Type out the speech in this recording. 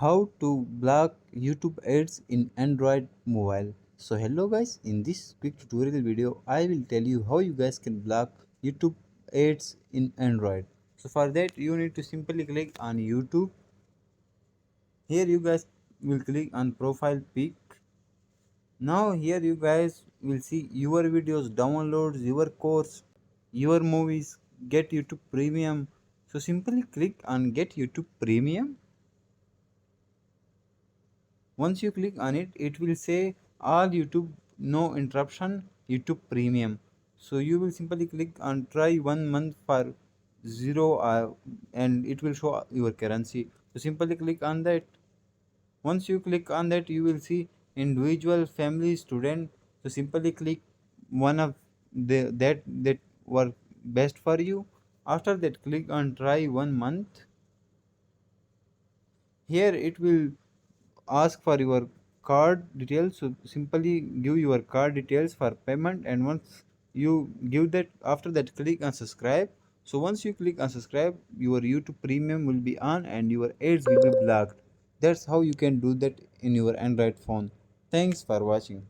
How to block YouTube ads in Android mobile. So hello guys, in this quick tutorial video I will tell you how you guys can block YouTube ads in Android. So for that you need to simply click on YouTube. Here you guys will click on profile pic. Now here you guys will see your videos, downloads, your course, your movies, get YouTube premium. So simply click on get YouTube premium. Once you click on it, it will say all YouTube no interruption YouTube premium. So you will simply click on try 1 month for zero and it will show your currency. So simply click on that. Once you click on that, you will see individual, family, student. So simply click one of that work best for you. After that, click on try 1 month. Here it will ask for your card details, so simply give your card details for payment, and once you give that, after that click on subscribe. So once you click on subscribe, your YouTube premium will be on and your ads will be blocked. That's how you can do that in your Android phone. Thanks for watching.